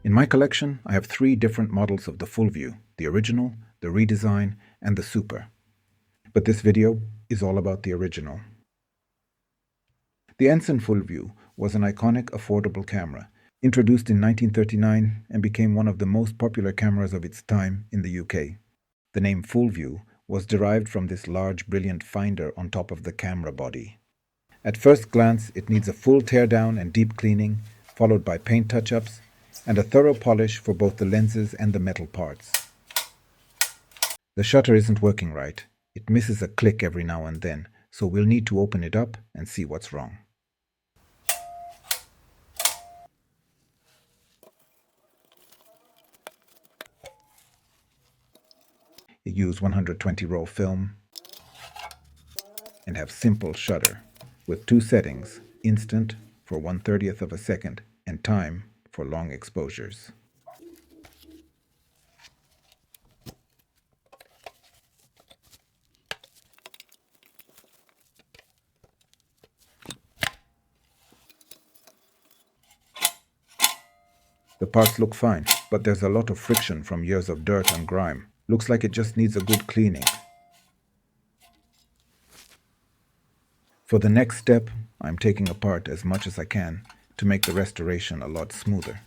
In my collection, I have 3 different models of the Ful-Vue: the original, the redesign, and the super. But this video is all about the original. The Ensign Ful-Vue was an iconic, affordable camera, introduced in 1939 and became one of the most popular cameras of its time in the UK. The name Ful-Vue was derived from this large, brilliant finder on top of the camera body. At first glance, it needs a full teardown and deep cleaning, followed by paint touch-ups, and a thorough polish for both the lenses and the metal parts. The shutter isn't working right. It misses a click every now and then, so we'll need to open it up and see what's wrong. Use 120 roll film and have simple shutter with 2 settings: instant for 1/30th of a second and time for long exposures. The parts look fine, but there's a lot of friction from years of dirt and grime. Looks like it just needs a good cleaning. For the next step, I'm taking apart as much as I can to make the restoration a lot smoother.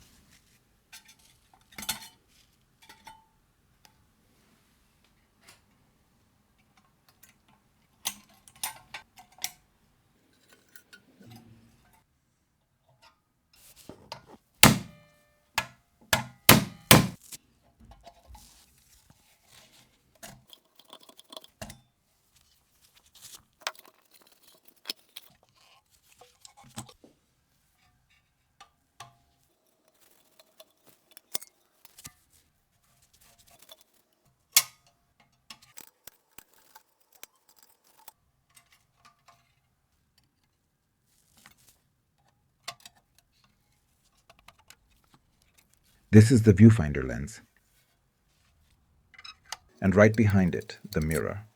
This is the viewfinder lens, and right behind it, the mirror.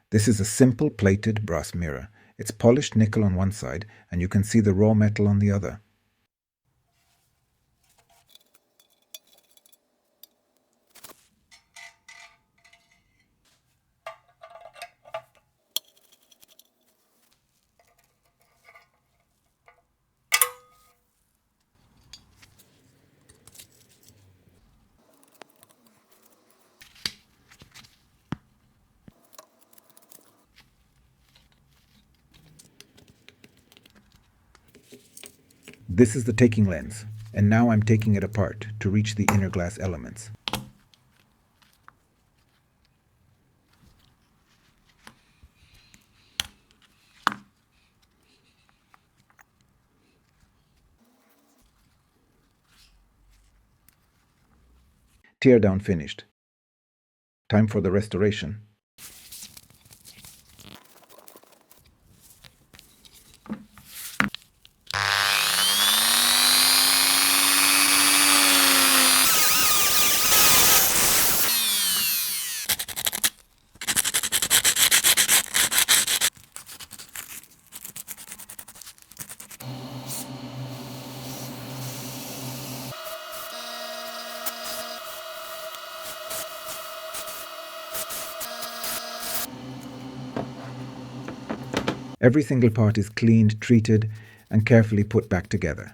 This is a simple plated brass mirror. It's polished nickel on one side, and you can see the raw metal on the other. This is the taking lens, and now I'm taking it apart to reach the inner glass elements. Teardown finished. Time for the restoration. Every single part is cleaned, treated, and carefully put back together.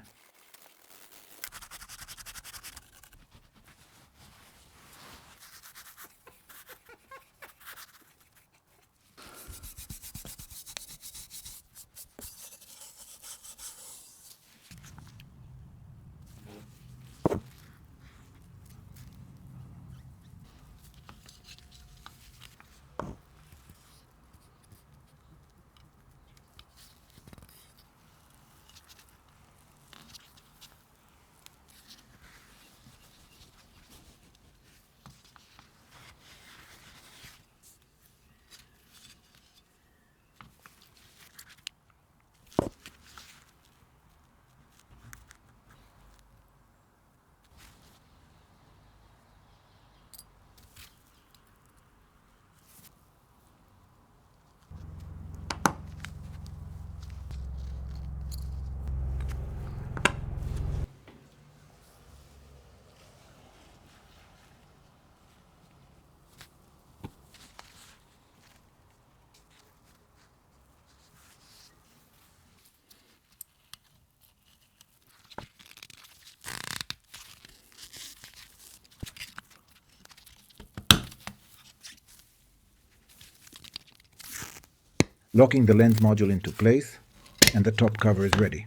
Locking the lens module into place, and the top cover is ready.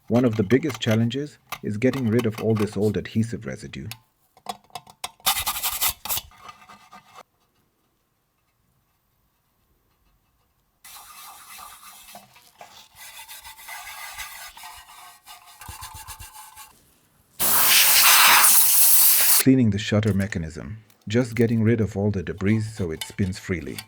One of the biggest challenges is getting rid of all this old adhesive residue. Cleaning the shutter mechanism, just getting rid of all the debris so it spins freely.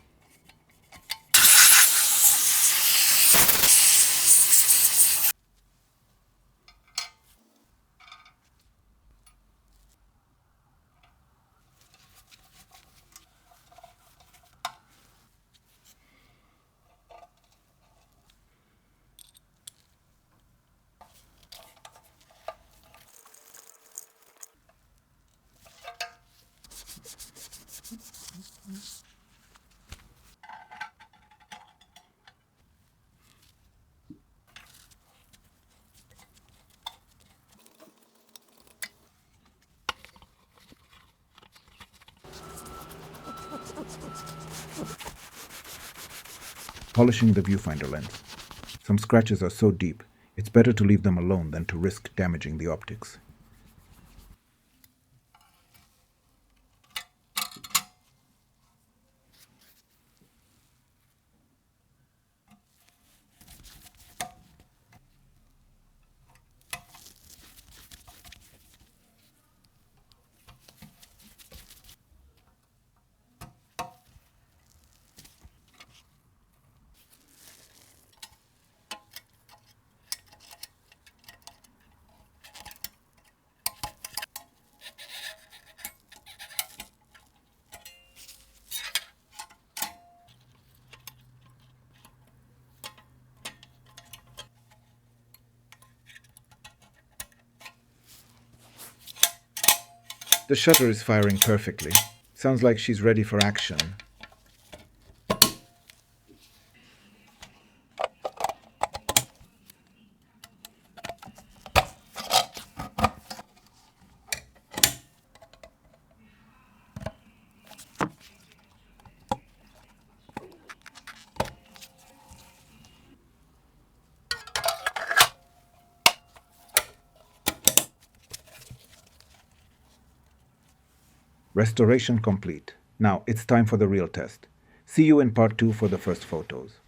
Polishing the viewfinder lens. Some scratches are so deep, it's better to leave them alone than to risk damaging the optics. The shutter is firing perfectly. Sounds like she's ready for action. Restoration complete. Now it's time for the real test. See you in part 2 for the first photos.